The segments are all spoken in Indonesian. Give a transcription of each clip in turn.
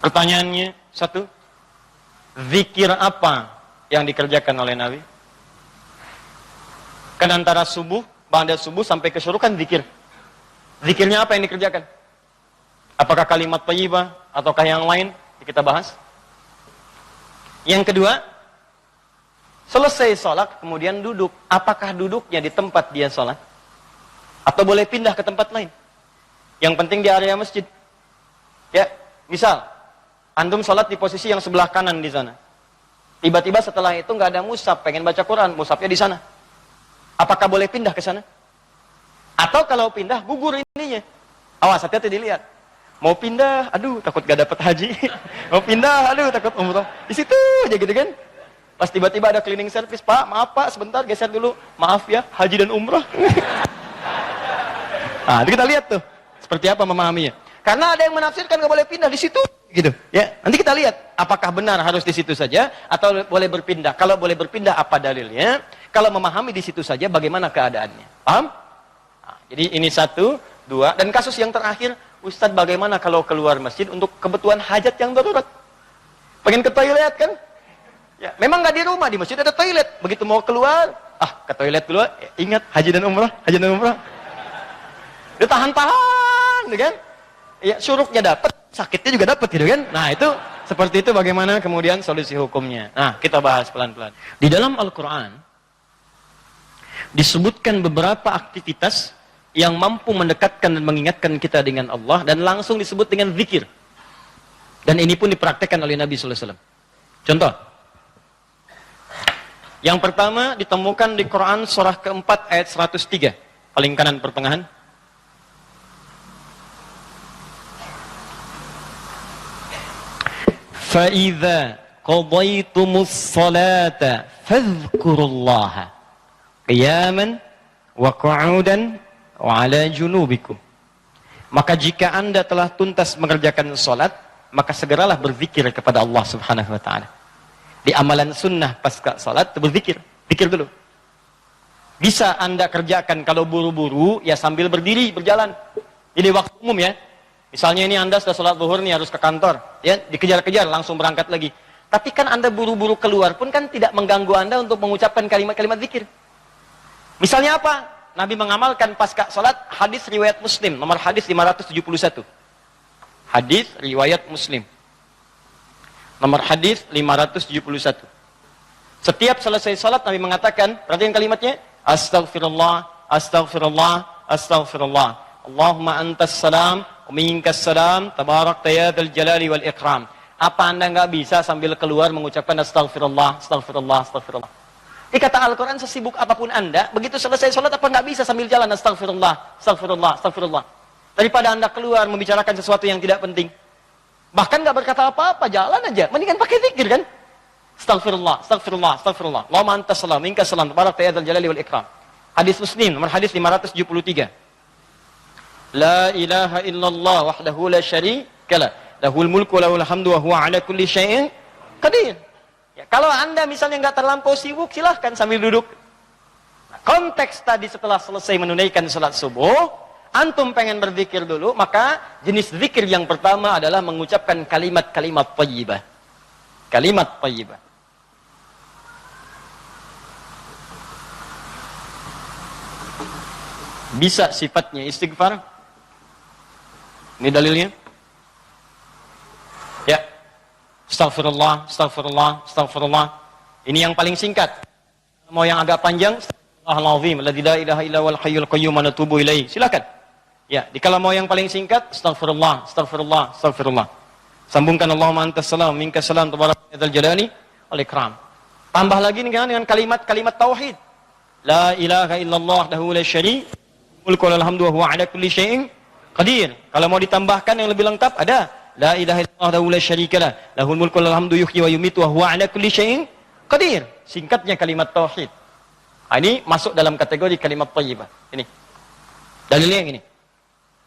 Pertanyaannya satu, zikir apa yang dikerjakan oleh Nabi? Kan antara subuh, ba'da subuh sampai ke syuruk kan zikir. Zikirnya apa yang dikerjakan? Apakah kalimat thayyibah ataukah yang lain? Kita bahas. Yang kedua, selesai sholat kemudian duduk. Apakah duduknya di tempat dia sholat? Atau boleh pindah ke tempat lain? Yang penting di area masjid. Ya, misal antum sholat di posisi yang sebelah kanan di sana. Tiba-tiba setelah itu nggak ada mushaf, pengen baca Quran, mushafnya di sana. Apakah boleh pindah ke sana? Atau kalau pindah, gugur ininya. Awas, hati-hati dilihat. Mau pindah, aduh takut gak dapat haji. Mau pindah, aduh takut umroh. Di situ aja gitu kan. Pas tiba-tiba ada cleaning service, Pak, maaf Pak, sebentar geser dulu. Maaf ya, haji dan umroh. Nah, kita lihat tuh seperti apa memahaminya. Karena ada yang menafsirkan gak boleh pindah di situ, gitu. Ya, nanti kita lihat apakah benar harus di situ saja atau boleh berpindah. Kalau boleh berpindah, apa dalilnya? Kalau memahami di situ saja, bagaimana keadaannya? Paham? Nah, jadi ini satu, dua, dan kasus yang terakhir, Ustadz, bagaimana kalau keluar masjid untuk kebutuhan hajat yang darurat? Pengen ke toilet kan? Ya, memang nggak di rumah, di masjid ada toilet. Begitu mau keluar, ke toilet dulu. Ingat haji dan umrah, haji dan umrah. Ditahan-tahan, gitu kan? Ya, syuruknya dapat, sakitnya juga dapat, gitu kan? Nah, itu seperti itu bagaimana kemudian solusi hukumnya. Nah, kita bahas pelan-pelan. Di dalam Al-Qur'an disebutkan beberapa aktivitas yang mampu mendekatkan dan mengingatkan kita dengan Allah dan langsung disebut dengan zikir. Dan ini pun dipraktekkan oleh Nabi sallallahu alaihi wasallam. Contoh. Yang pertama ditemukan di Quran surah keempat ayat 103, paling kanan pertengahan. Fa idza qadaytumus salata fadhkurullaha qiyaman wa qu'udan wa ala junubikum. Maka jika Anda telah tuntas mengerjakan salat, maka segeralah berzikir kepada Allah Subhanahu wa taala. Di amalan sunnah pasca salat berzikir, zikir dulu. Bisa Anda kerjakan kalau buru-buru ya sambil berdiri berjalan. Ini waktu umum ya. Misalnya ini Anda sudah salat zuhur nih harus ke kantor, ya dikejar-kejar langsung berangkat lagi. Tapi kan Anda buru-buru keluar pun kan tidak mengganggu Anda untuk mengucapkan kalimat-kalimat zikir. Misalnya apa? Nabi mengamalkan pasca salat hadis riwayat Muslim, nomor hadis 571. Hadis riwayat Muslim. Nomor hadis 571. Setiap selesai salat Nabi mengatakan, perhatikan kalimatnya, astaghfirullah, astaghfirullah, astaghfirullah. Allahumma antas salam, wa minkas salam, tabarakta ya dzal jalali wal ikram. Apa Anda nggak bisa sambil keluar mengucapkan astaghfirullah, astaghfirullah, astaghfirullah? Ini kata Al-Quran, sesibuk apapun Anda, begitu selesai sholat apa nggak bisa sambil jalan astagfirullah, astagfirullah, astagfirullah. Daripada Anda keluar membicarakan sesuatu yang tidak penting. Bahkan nggak berkata apa-apa, jalan aja. Mendingan pakai zikir kan? Astagfirullah, astagfirullah, astagfirullah. Allahumma antas salam, minkas salam, tabarakta ya dzal jalali wal ikram. Hadis Muslim, nomor hadis 573. La ilaha illallah wahdahu la syarika lah. Lahul mulku wa lahul hamdu wa huwa ala kulli syai'in qadir. Ya, kalau Anda misalnya nggak terlampau sibuk, silahkan sambil duduk. Nah, konteks tadi setelah selesai menunaikan salat subuh, antum pengen berzikir dulu, maka jenis zikir yang pertama adalah mengucapkan kalimat-kalimat thayyibah. Kalimat thayyibah. Bisa sifatnya istighfar. Ini dalilnya. Ya. Astaghfirullah, astaghfirullah, astaghfirullah. Ini yang paling singkat. Mau yang agak panjang, Astaghfirullahaladzim, alladzi la ilaha illa huwal hayyul qayyum wa natubu ilaihi. Silakan. Ya, kalau mau yang paling singkat, astaghfirullah, astaghfirullah, astaghfirullah. Sambungkan Allahumma antas salam, minkas salam, tabarakta dzal jalali wal ikram. Tambah lagi dengan kalimat-kalimat tauhid. La ilaha illallah wahdahu la syarika lahu, mulku wa lahul hamdu wa huwa ala kulli syai'in qadir. Kalau mau ditambahkan yang lebih lengkap ada La ilaha illallah wahdahu la syarikalah, lahul mulku wa lahul hamdu yuhyi wa yumiitu wa huwa ala kulli syai'in qadir. Singkatnya kalimat tauhid. Ini masuk dalam kategori kalimat thayyibah. Ini. Dalilnya yang ini.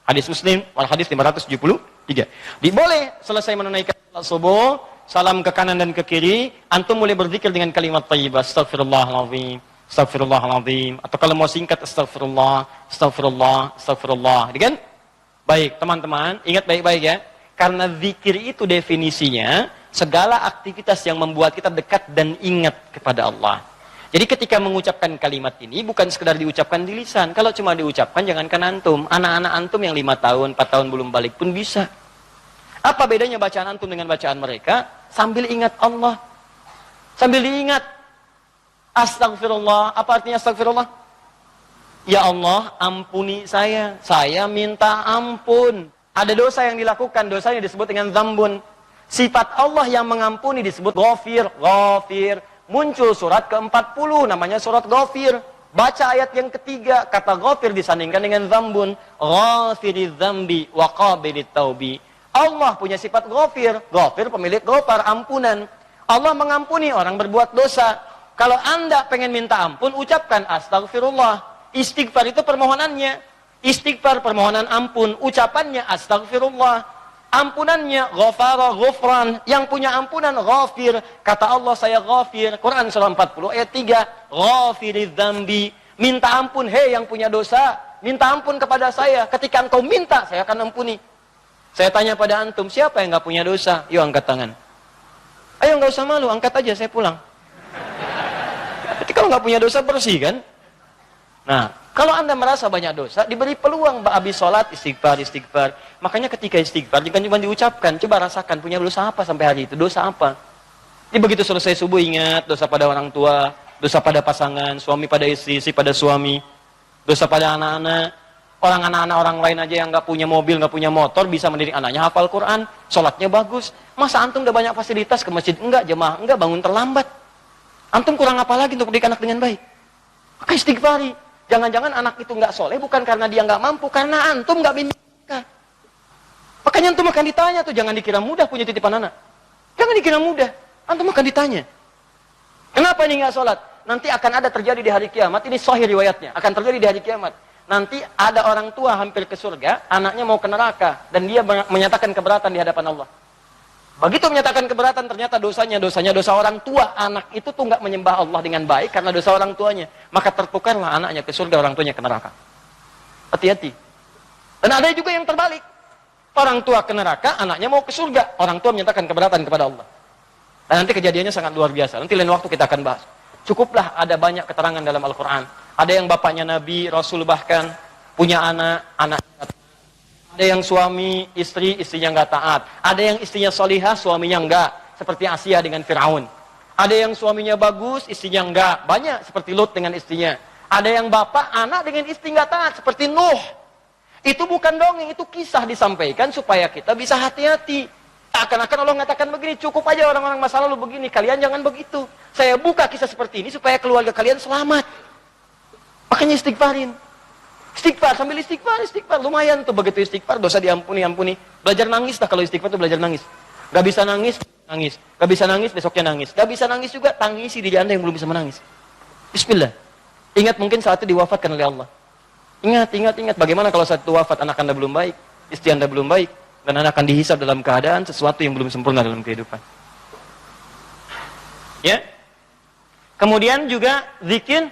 Hadis Muslim, wal hadis 573. Boleh selesai menunaikan salat subuh, salam ke kanan dan ke kiri, antum mulai berzikir dengan kalimat thayyibah. Astaghfirullahaladzim, astaghfirullahaladzim. Atau kalau mau singkat astagfirullah, astagfirullah, astagfirullah. Kan? Baik, teman-teman, ingat baik-baik ya. Karena zikir itu definisinya segala aktivitas yang membuat kita dekat dan ingat kepada Allah. Jadi ketika mengucapkan kalimat ini bukan sekedar diucapkan di lisan. Kalau cuma diucapkan jangankan antum. Anak-anak antum yang 5 tahun, 4 tahun belum balik pun bisa. Apa bedanya bacaan antum dengan bacaan mereka? Sambil ingat Allah. Sambil diingat. Astagfirullah. Apa artinya astagfirullah? Ya Allah, ampuni saya. Saya minta ampun. Ada dosa yang dilakukan. Dosanya disebut dengan zambun. Sifat Allah yang mengampuni disebut ghafir. Ghafir. Muncul surat ke-40 namanya surat Ghafir. Baca ayat yang ketiga, kata Ghafir disandingkan dengan zambun. Ghafiriz zambi wa qabilit taubi. Allah punya sifat Ghafir. Ghafir pemilik ghafar, ampunan. Allah mengampuni orang berbuat dosa. Kalau Anda pengen minta ampun, ucapkan astagfirullah. Istighfar itu permohonannya. Istighfar permohonan ampun, ucapannya astagfirullah. Ampunannya ghafara ghufran, yang punya ampunan ghafir. Kata Allah, saya ghafir. Quran surah 40 ayat 3. Ghafiriz dzambi, minta ampun hei yang punya dosa, minta ampun kepada saya. Ketika engkau minta, saya akan ampuni. Saya tanya pada antum, siapa yang enggak punya dosa? Yuk angkat tangan. Ayo enggak usah malu, angkat aja, saya pulang. Ketika enggak punya dosa bersih kan? Nah, kalau Anda merasa banyak dosa, diberi peluang habis sholat, istighfar. Makanya ketika istighfar, jangan cuma diucapkan, coba rasakan punya dosa apa sampai hari itu, dosa apa. Jadi begitu selesai subuh ingat, dosa pada orang tua, dosa pada pasangan, suami pada istri pada suami, dosa pada anak-anak. Anak-anak orang lain aja yang nggak punya mobil, nggak punya motor, bisa mendidik anaknya hafal Quran, sholatnya bagus. Masa antum udah banyak fasilitas ke masjid? Enggak, jemaah, enggak, bangun terlambat. Antum kurang apa lagi untuk mendidik anak dengan baik? Maka istighfari. Jangan-jangan anak itu nggak soleh bukan karena dia nggak mampu, karena antum nggak bimbing mereka. Makanya antum akan ditanya tuh, jangan dikira mudah punya titipan anak. Jangan dikira mudah, antum akan ditanya. Kenapa ini nggak sholat? Nanti akan ada terjadi di hari kiamat, ini sahih riwayatnya, akan terjadi di hari kiamat. Nanti ada orang tua hampir ke surga, anaknya mau ke neraka, dan dia menyatakan keberatan di hadapan Allah. Begitu menyatakan keberatan, ternyata dosanya dosa orang tua. Anak itu tuh nggak menyembah Allah dengan baik karena dosa orang tuanya. Maka tertukarlah anaknya ke surga, orang tuanya ke neraka. Hati-hati. Dan ada juga yang terbalik. Orang tua ke neraka, anaknya mau ke surga. Orang tua menyatakan keberatan kepada Allah. Dan nanti kejadiannya sangat luar biasa. Nanti lain waktu kita akan bahas. Cukuplah ada banyak keterangan dalam Al-Quran. Ada yang bapaknya Nabi, Rasul bahkan, punya anak ada yang suami, istrinya nggak taat. Ada yang istrinya solihah, suaminya enggak. Seperti Asia dengan Fir'aun. Ada yang suaminya bagus, istrinya enggak. Banyak seperti Lut dengan istrinya. Ada yang bapak, anak dengan istri nggak taat. Seperti Nuh. Itu bukan dongeng, itu kisah disampaikan supaya kita bisa hati-hati. Akan-akan Allah mengatakan begini, cukup aja orang-orang masa lalu begini, kalian jangan begitu. Saya buka kisah seperti ini supaya keluarga kalian selamat. Makanya istighfarin. Istighfar, sambil istighfar. Lumayan tuh begitu istighfar, dosa diampuni. Belajar nangis lah kalau istighfar tuh belajar nangis. Gak bisa nangis. Gak bisa nangis, besoknya nangis. Gak bisa nangis juga, tangisi diri Anda yang belum bisa menangis. Bismillah. Ingat mungkin saat itu diwafatkan oleh Allah. Ingat. Bagaimana kalau saat itu wafat, anak Anda belum baik, istri Anda belum baik, dan Anda akan dihisab dalam keadaan sesuatu yang belum sempurna dalam kehidupan. Ya. Kemudian juga zikir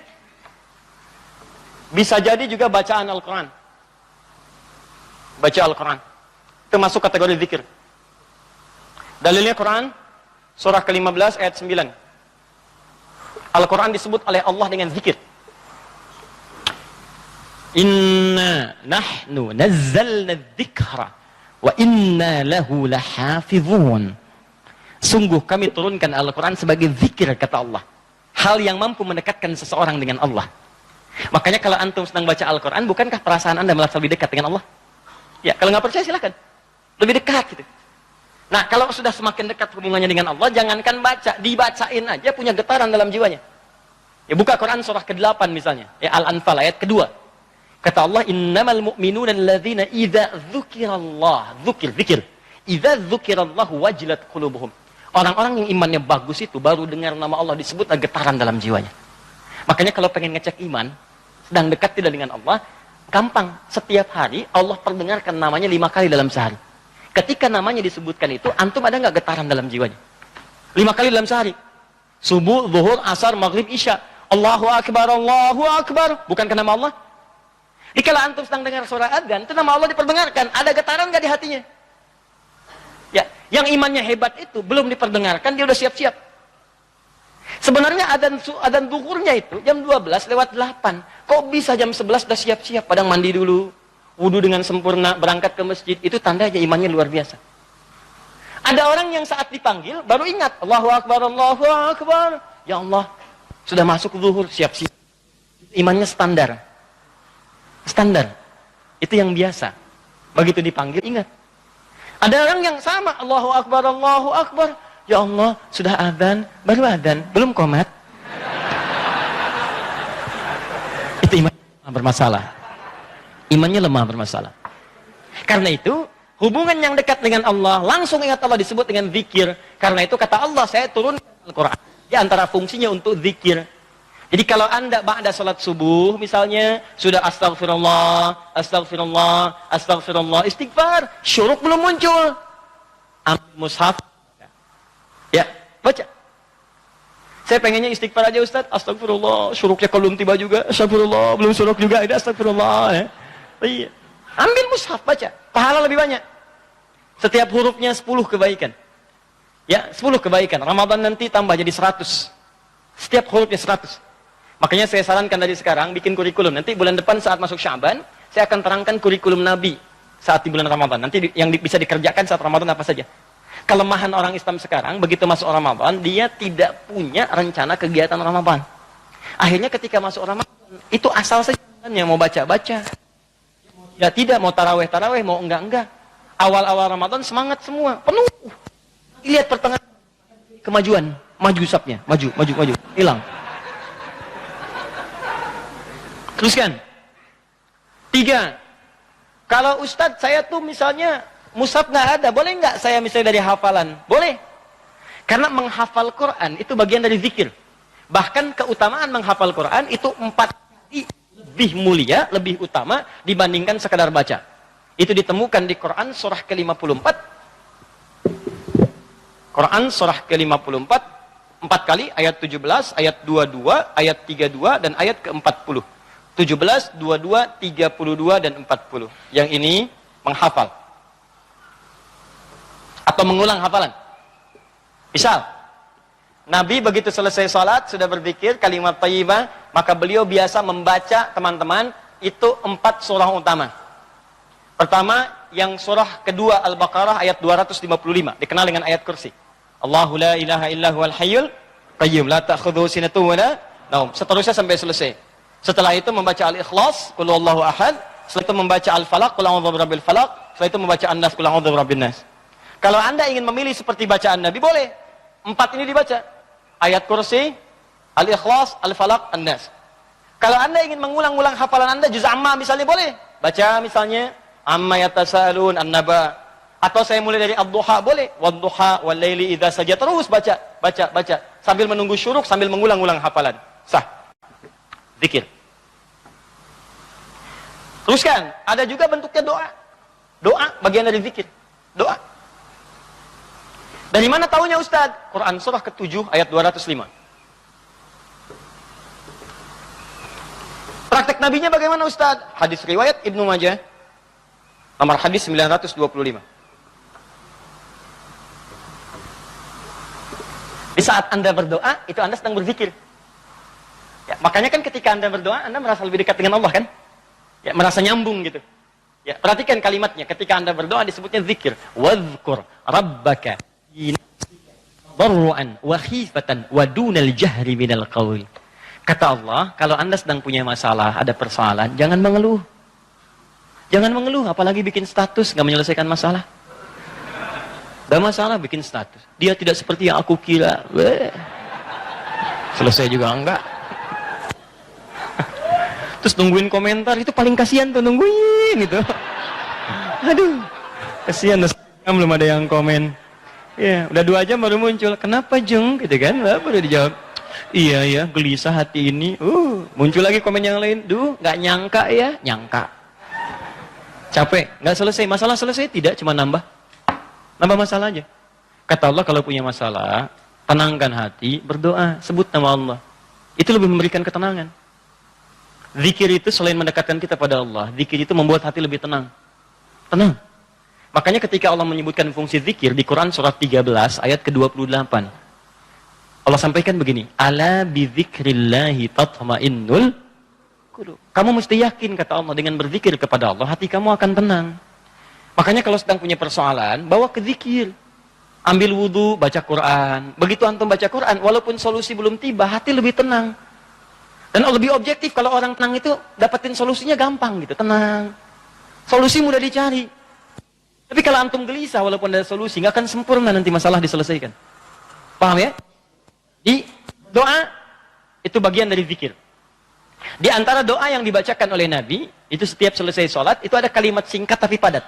bisa jadi juga bacaan Al-Quran. Baca Al-Quran. Termasuk kategori zikir. Dalilnya Quran, surah ke-15 ayat 9. Al-Quran disebut oleh Allah dengan zikir. Inna nahnu nazzalna dzikra wa inna lahu lahafizun. Sungguh kami turunkan Al-Quran sebagai zikir, kata Allah. Hal yang mampu mendekatkan seseorang dengan Allah. Makanya kalau antum sedang baca Al-Quran, bukankah perasaan Anda merasa lebih dekat dengan Allah? Ya, kalau nggak percaya silakan. Lebih dekat gitu. Nah, kalau sudah semakin dekat hubungannya dengan Allah, jangankan baca, dibacain aja punya getaran dalam jiwanya. Ya, buka Quran surah ke-8 misalnya, ya Al-Anfal ayat kedua. Kata Allah, innamal mu'minuna alladzina idza dzukirallah, zikir. Idza dzukirallahu wajilat qulubuhum. Orang-orang yang imannya bagus itu baru dengar nama Allah disebut ada getaran dalam jiwanya. Makanya kalau pengen ngecek iman, sedang dekat tidak dengan Allah, gampang. Setiap hari Allah perdengarkan namanya 5 kali dalam sehari. Ketika namanya disebutkan itu, antum ada nggak getaran dalam jiwanya? 5 kali dalam sehari. Subuh, zuhur, asar, maghrib, isya. Allahu Akbar, Allahu Akbar. Bukankah nama Allah? Jika antum sedang dengar suara adzan, itu nama Allah diperdengarkan. Ada getaran nggak di hatinya? Ya, yang imannya hebat itu belum diperdengarkan dia udah siap-siap. Sebenarnya adzan zuhurnya itu jam 12:08. Kok bisa jam 11 udah siap-siap? Padahal mandi dulu, wudu dengan sempurna, berangkat ke masjid. Itu tandanya imannya luar biasa. Ada orang yang saat dipanggil baru ingat, Allahu Akbar, Allahu Akbar. Ya Allah, sudah masuk zuhur, siap-siap. Imannya standar. Standar. Itu yang biasa. Begitu dipanggil, ingat. Ada orang yang sama, Allahu Akbar, Allahu Akbar. Ya Allah, sudah adzan, baru adzan, belum qomat. Itu iman bermasalah. Imannya lemah bermasalah. Karena itu, hubungan yang dekat dengan Allah, langsung ingat Allah disebut dengan zikir. Karena itu kata Allah, saya turunkan Al-Quran. Di antara fungsinya untuk zikir. Jadi kalau anda ba'da salat subuh misalnya, sudah astagfirullah, astagfirullah, astagfirullah, istighfar, syuruk belum muncul. Ambil mushaf. Ya, baca. Saya pengennya istighfar aja Ustaz, astagfirullah, syuruknya belum tiba juga, astagfirullah, belum syuruk juga, ada astagfirullah. Ya. Iya. Ambil mushaf, baca. Pahala lebih banyak. Setiap hurufnya 10 kebaikan. Ya, 10 kebaikan. Ramadan nanti tambah jadi 100. Setiap hurufnya 100. Makanya saya sarankan dari sekarang bikin kurikulum. Nanti bulan depan saat masuk Sya'ban, saya akan terangkan kurikulum Nabi saat di bulan Ramadan. Nanti yang bisa dikerjakan saat Ramadan apa saja. Kelemahan orang Islam sekarang, begitu masuk Ramadan, dia tidak punya rencana kegiatan Ramadan. Akhirnya ketika masuk Ramadan, itu asal saja yang mau baca-baca. Ya tidak, mau taraweh-taraweh, mau enggak-enggak. Awal-awal Ramadan semangat semua, penuh. Lihat pertengahan kemajuan, maju sapnya, maju, hilang. Teruskan. 3. Kalau Ustadz saya tuh misalnya mushaf nggak ada, boleh nggak saya misalnya dari hafalan? Boleh. Karena menghafal Quran itu bagian dari zikir. Bahkan keutamaan menghafal Quran itu 4 kali lebih mulia, lebih utama dibandingkan sekadar baca. Itu ditemukan di Quran surah ke-54. Quran surah ke-54 4 kali ayat 17, ayat 22, ayat 32 dan ayat ke-40. 17, 22, 32 dan 40. Yang ini menghafal atau mengulang hafalan. Misal Nabi begitu selesai salat sudah berzikir kalimat thayyibah, maka beliau biasa membaca teman-teman itu 4 surah utama. Pertama yang surah kedua Al-Baqarah ayat 255 dikenal dengan ayat kursi. Allahu la ilaha illa huwal hayyul qayyum la ta'khudhuhu sinatun wa la naum. Seterusnya sampai selesai. Setelah itu membaca Al-Ikhlas, Qul huwallahu ahad. Setelah itu membaca Al-Falaq, Qul a'udzu birabbil falaq. Setelah itu membaca An-Nas, Qul a'udzu birabbin nas. Kalau anda ingin memilih seperti bacaan Nabi, boleh. 4 ini dibaca. Ayat kursi, Al-Ikhlas, Al-Falaq, An-Nas. Kalau anda ingin mengulang-ulang hafalan anda, juz amma misalnya boleh. Baca misalnya, Amma yatasa'alun an-naba. Atau saya mulai dari Ad-Duha, boleh. Wad-Duha, wal-laili idza saja. Terus baca. Sambil menunggu syuruk, sambil mengulang-ulang hafalan. Sah. Zikir. Teruskan, ada juga bentuknya doa. Doa bagian dari zikir. Doa. Dari mana tahunya Ustaz? Quran surah ke-7 ayat 205. Praktek nabinya bagaimana Ustaz? Hadis riwayat Ibnu Majah. Nomor hadis 925. Di saat Anda berdoa, itu Anda sedang berzikir. Ya, makanya kan ketika Anda berdoa, Anda merasa lebih dekat dengan Allah kan? Ya, merasa nyambung gitu. Ya, perhatikan kalimatnya. Ketika Anda berdoa disebutnya zikir. Wadhkur rabbaka darru'an wa khifatan wa dunal jahri minal qaul. Kata Allah, kalau Anda sedang punya masalah, ada persoalan, jangan mengeluh. Jangan mengeluh, apalagi bikin status, nggak menyelesaikan masalah. Ada masalah, bikin status. Dia tidak seperti yang aku kira. Selesai juga enggak. Terus nungguin komentar, itu paling kasihan tuh, nungguin gitu. Aduh, kasihan, belum ada yang komen. Ya, udah 2 jam baru muncul. Kenapa Jeng? Gitu kan, baru dijawab. Iya ya, gelisah hati ini. Muncul lagi komen yang lain. Nggak nyangka ya, nyangka. Capek, nggak selesai. Masalah selesai tidak, cuma nambah masalah aja. Kata Allah kalau punya masalah, tenangkan hati, berdoa, sebut nama Allah. Itu lebih memberikan ketenangan. Zikir itu selain mendekatkan kita pada Allah, zikir itu membuat hati lebih tenang. Tenang. Makanya ketika Allah menyebutkan fungsi zikir di Quran surat 13 ayat ke-28. Allah sampaikan begini, ala bidzikrillahi tatma'innul qulub. Kamu mesti yakin, kata Allah, dengan berzikir kepada Allah, hati kamu akan tenang. Makanya kalau sedang punya persoalan, bawa ke zikir. Ambil wudu, baca Quran. Begitu antum baca Quran, walaupun solusi belum tiba, hati lebih tenang. Dan lebih objektif, kalau orang tenang itu dapetin solusinya gampang gitu, tenang. Solusi mudah dicari. Tapi kalau antum gelisah, walaupun ada solusi, nggak akan sempurna nanti masalah diselesaikan. Paham ya? Di doa, itu bagian dari zikir. Di antara doa yang dibacakan oleh Nabi, itu setiap selesai sholat, itu ada kalimat singkat tapi padat.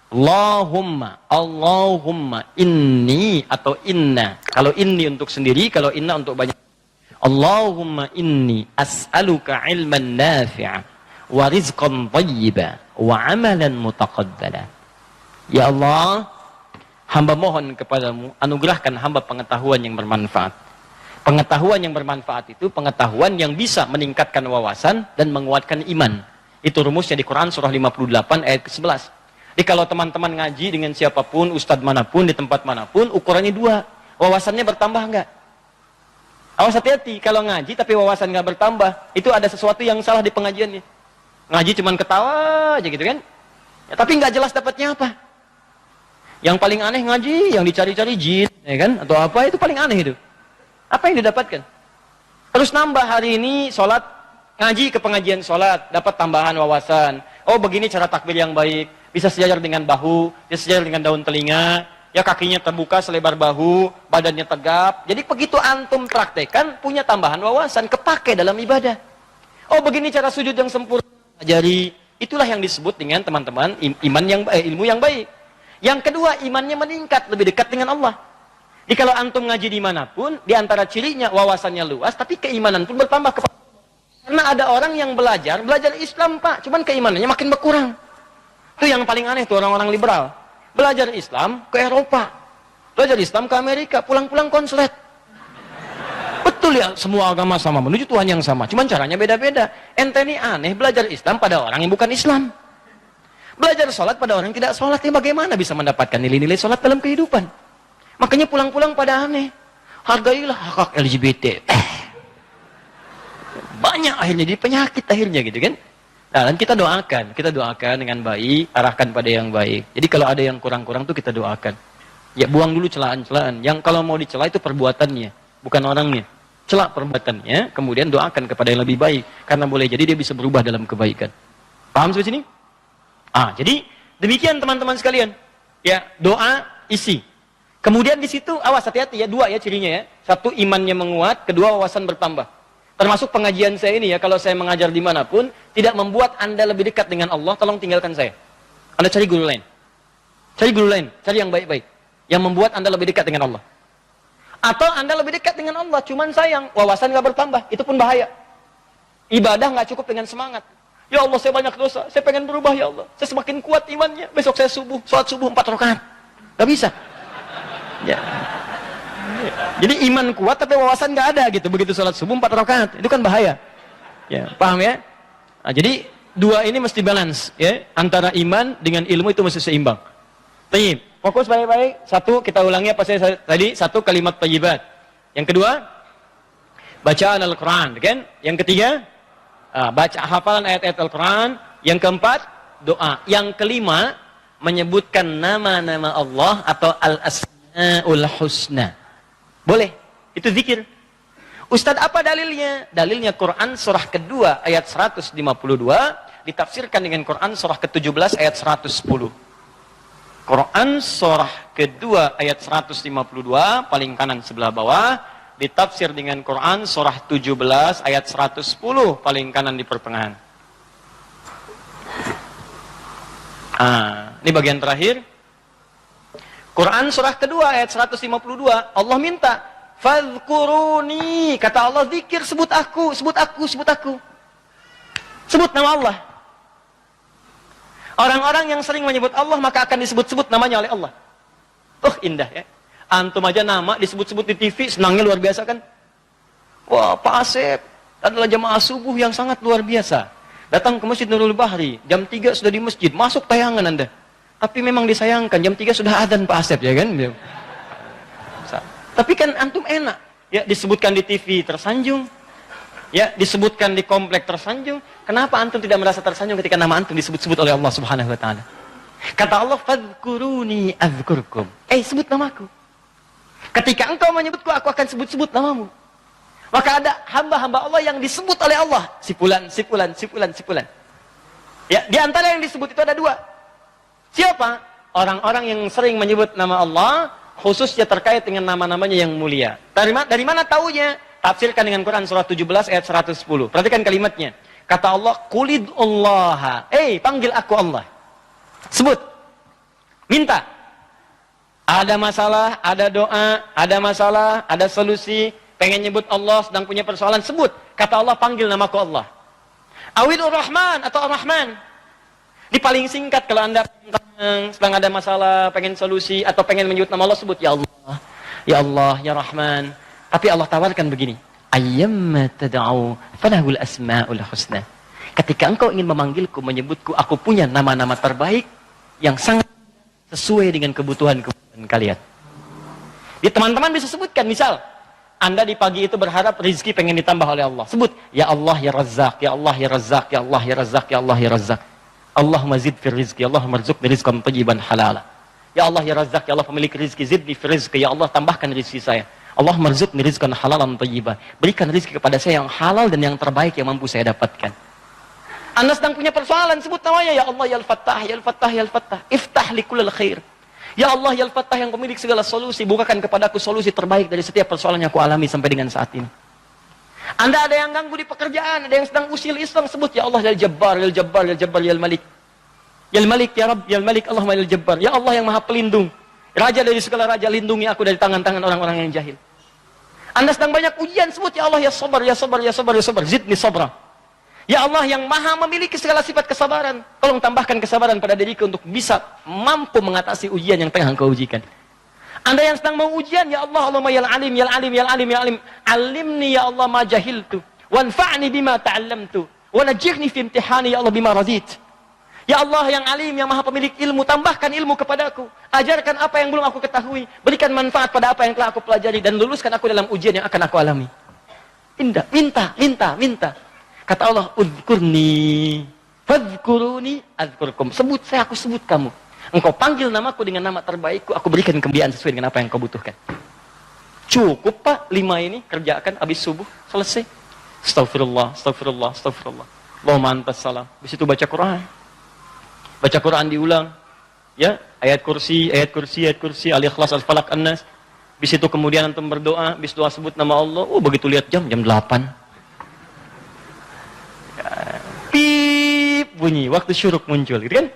Allahumma, Allahumma, inni atau inna. Kalau inni untuk sendiri, kalau inna untuk banyak. Allahumma inni as'aluka ilman nafi'a wa rizqan thayyiba wa amalan mutaqabbala. Ya Allah, hamba mohon kepadamu, anugerahkan hamba pengetahuan yang bermanfaat. Pengetahuan yang bermanfaat itu pengetahuan yang bisa meningkatkan wawasan dan menguatkan iman. Itu rumusnya di Quran surah 58 ayat ke-11. Jadi kalau teman-teman ngaji dengan siapapun, ustadz manapun, di tempat manapun, ukurannya dua. Wawasannya bertambah enggak? Awas hati-hati, kalau ngaji tapi wawasan nggak bertambah, itu ada sesuatu yang salah di pengajiannya. Ngaji cuman ketawa aja gitu kan? Ya, tapi nggak jelas dapatnya apa. Yang paling aneh ngaji, yang dicari-cari jin, ya kan? Atau apa, itu paling aneh itu. Apa yang didapatkan? Terus nambah hari ini sholat, ngaji ke pengajian sholat, dapat tambahan wawasan. Oh begini cara takbir yang baik, bisa sejajar dengan bahu, bisa sejajar dengan daun telinga. Ya kakinya terbuka selebar bahu, badannya tegap. Jadi begitu antum praktekan, punya tambahan wawasan, kepake dalam ibadah. Oh begini cara sujud yang sempurna. Jadi itulah yang disebut dengan teman-teman ilmu yang baik. Yang kedua, imannya meningkat, lebih dekat dengan Allah. Jadi kalau antum ngaji dimanapun, di antara cirinya wawasannya luas, tapi keimanan pun bertambah. Karena ada orang yang belajar Islam Pak, cuman keimanannya makin berkurang. Itu yang paling aneh tuh orang-orang liberal. Belajar Islam ke Eropa, belajar Islam ke Amerika, pulang-pulang konslet. Betul ya, semua agama sama, menuju Tuhan yang sama, cuman caranya beda-beda. Ente ini aneh, belajar Islam pada orang yang bukan Islam. Belajar sholat pada orang yang tidak sholat, ya bagaimana bisa mendapatkan nilai-nilai sholat dalam kehidupan? Makanya pulang-pulang pada aneh. Hargailah hak LGBT. Banyak akhirnya, jadi penyakit akhirnya gitu kan. Nah, dan kita doakan dengan baik, arahkan pada yang baik. Jadi kalau ada yang kurang-kurang tuh kita doakan. Ya buang dulu celaan-celaan. Yang kalau mau dicela itu perbuatannya, bukan orangnya. Cela perbuatannya, kemudian doakan kepada yang lebih baik. Karena boleh jadi dia bisa berubah dalam kebaikan. Paham sampai sini? Jadi demikian teman-teman sekalian. Ya, doa isi. Kemudian di situ awas hati-hati ya, dua ya cirinya ya. Satu, imannya menguat, kedua wawasan bertambah. Termasuk pengajian saya ini ya, kalau saya mengajar dimanapun, tidak membuat Anda lebih dekat dengan Allah, tolong tinggalkan saya. Anda cari guru lain. Cari guru lain, cari yang baik-baik. Yang membuat Anda lebih dekat dengan Allah. Atau Anda lebih dekat dengan Allah, cuman sayang, wawasan gak bertambah, itu pun bahaya. Ibadah gak cukup dengan semangat. Ya Allah, saya banyak dosa, saya pengen berubah ya Allah. Saya semakin kuat imannya, besok saya sholat subuh 4 rakaat. Gak bisa. Ya. Jadi iman kuat tapi wawasan nggak ada gitu. Begitu sholat subuh 4 rakaat, itu kan bahaya. Ya, paham ya? Nah, jadi dua ini mesti balance ya, antara iman dengan ilmu itu mesti seimbang. Tayyib. Fokus baik-baik. Satu, kita ulangi apa saya tadi, satu kalimat thayyibat. Yang kedua, bacaan Al-Qur'an, kan? Yang ketiga, baca hafalan ayat-ayat Al-Qur'an. Yang keempat, doa. Yang kelima, menyebutkan nama-nama Allah atau al-asmaul husna. Boleh, itu zikir. Ustadz, apa dalilnya? Dalilnya Quran surah kedua ayat 152 ditafsirkan dengan Quran surah ke-17 ayat 110. Quran surah kedua ayat 152 paling kanan sebelah bawah ditafsir dengan Quran surah 17 ayat 110 paling kanan di pertengahan. Ini bagian terakhir. Quran surah kedua ayat 152, Allah minta, fadhkuruni, kata Allah, zikir, sebut aku, sebut aku, sebut aku. Sebut nama Allah. Orang-orang yang sering menyebut Allah, maka akan disebut-sebut namanya oleh Allah. Indah ya. Antum aja nama disebut-sebut di TV, senangnya luar biasa kan? Wah, Pak Asep adalah jamaah subuh yang sangat luar biasa. Datang ke Masjid Nurul Bahri, jam 3 sudah di masjid, masuk tayangan Anda. Tapi memang disayangkan, jam 3 sudah adzan Pak Asep, ya kan? Tapi kan antum enak. Ya, disebutkan di TV tersanjung. Ya, disebutkan di komplek tersanjung. Kenapa antum tidak merasa tersanjung ketika nama antum disebut-sebut oleh Allah Subhanahu wa taala? Kata Allah, "Fadhkuruni adzkurkum." Sebut namaku. Ketika engkau menyebutku, aku akan sebut-sebut namamu. Maka ada hamba-hamba Allah yang disebut oleh Allah. Si fulan, si fulan, si fulan, si fulan. Ya, di antara yang disebut itu ada 2. Siapa? Orang-orang yang sering menyebut nama Allah, khususnya terkait dengan nama-namanya yang mulia. Dari mana taunya? Tafsirkan dengan Quran surah 17 ayat 110. Perhatikan kalimatnya. Kata Allah, "Qulidullaha." Panggil aku Allah. Sebut. Minta. Ada masalah, ada doa, ada masalah, ada solusi. Pengen nyebut Allah, sedang punya persoalan, sebut. Kata Allah, panggil namaku Allah. Awilur Rahman atau Ar-Rahman. Di paling singkat kalau Anda sedang ada masalah, pengen solusi, atau pengen menyebut nama Allah, sebut Ya Allah, Ya Allah, Ya Rahman. Tapi Allah tawarkan begini, ayyamma tad'u falahul asma'ul husna. Ketika engkau ingin memanggilku, menyebutku, aku punya nama-nama terbaik yang sangat sesuai dengan kebutuhan kalian. Di teman-teman bisa sebutkan, misal Anda di pagi itu berharap rezeki pengen ditambah oleh Allah. Sebut, Ya Allah, Ya Razzaq, Ya Allah, Ya Razzaq, Ya Allah, Ya Razzaq, Ya Allah, Ya Razzaq. Allahumma zid fir rizki, Allahumma rzuqni rizqan tayyiban halala. Ya Allah, Ya Razzaq, Ya Allah pemilik rizki, zidni fir rizki, Ya Allah tambahkan rizki saya. Allahumma rzuqni rizqan halalan tayyiban. Berikan rizki kepada saya yang halal dan yang terbaik yang mampu saya dapatkan. Anda sedang punya persoalan, sebut namanya, Ya Allah, Ya Al-Fattah, Ya Al-Fattah, Ya Al-Fattah. Iftah li kullil khair. Ya Allah, Ya Al-Fattah yang pemilik segala solusi, bukakan kepadaku solusi terbaik dari setiap persoalan yang aku alami sampai dengan saat ini. Anda ada yang ganggu di pekerjaan, ada yang sedang usil Islam, sebut Ya Allah, Ya Jabbar, Ya Jabbar, Ya Jabbar, Ya Malik. Ya Malik, Ya Rabb, Ya Malik, Allahumma Ya Jabbar. Ya Allah yang Maha Pelindung. Raja dari segala raja, lindungi aku dari tangan-tangan orang-orang yang jahil. Anda sedang banyak ujian, sebut Ya Allah, Ya Sabar, Ya Sabar, Ya Sabar, Ya Sabar. Zidni sabra. Ya Allah yang Maha memiliki segala sifat kesabaran. Tolong tambahkan kesabaran pada diriku untuk bisa mampu mengatasi ujian yang tengah engkau ujikan. Anda yang sedang mau ujian, Ya Allah, Allahumma Ya Alim, Ya Alim, Ya Alim, Ya Alim. Alimni Ya Allah ma jahiltu. Wanfa'ni bima ta'allamtu. Wa najihni fi imtihani Ya Allah bima radit. Ya Allah yang Alim, yang Maha pemilik ilmu, tambahkan ilmu kepadaku. Ajarkan apa yang belum aku ketahui. Berikan manfaat pada apa yang telah aku pelajari. Dan luluskan aku dalam ujian yang akan aku alami. Minta. Kata Allah, Udhkurni, fadhkuruni, adhkurkum. Sebut saya, aku sebut kamu. Engkau panggil namaku dengan nama terbaikku, aku berikan kemuliaan sesuai dengan apa yang kau butuhkan. Cukup Pak, 5 ini kerjakan habis subuh, selesai. Astaghfirullah, astaghfirullah, astaghfirullah. Allahumma antas salam. Habis itu baca Quran. Baca Quran diulang. Ya, ayat kursi, Al-Ikhlas, Al-Falaq, An-Nas. Habis itu kemudian antum berdoa, habis doa sebut nama Allah. Begitu lihat jam 8. Pip bunyi, waktu syuruk muncul, gitu kan?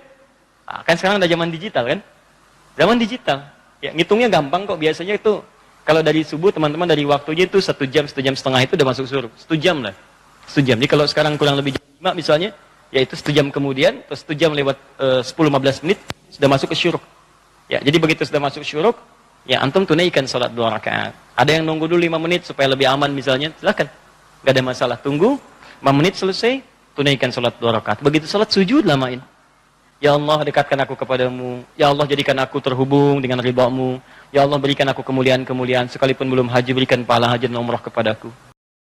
Kan sekarang ada zaman digital kan? Zaman digital. Ya, ngitungnya gampang kok. Biasanya itu kalau dari subuh teman-teman dari waktunya itu 1 jam, 1 jam setengah itu udah masuk syuruk. 1 jam lah. 1 jam. Jadi kalau sekarang kurang lebih jam 5 misalnya, yaitu 1 jam kemudian, terus 1 jam lewat 10-15 menit sudah masuk ke syuruk. Ya, jadi begitu sudah masuk syuruk, ya antum tunaikan salat 2 rakaat. Ada yang nunggu dulu 5 menit supaya lebih aman misalnya, silakan. Enggak ada masalah. Tunggu 5 menit selesai, tunaikan salat 2 rakaat. Begitu salat sujud lamain. Ya Allah, dekatkan aku kepadamu. Ya Allah, jadikan aku terhubung dengan ridha-Mu. Ya Allah, berikan aku kemuliaan-kemuliaan. Sekalipun belum haji, berikan pahala haji dan umrah kepadaku.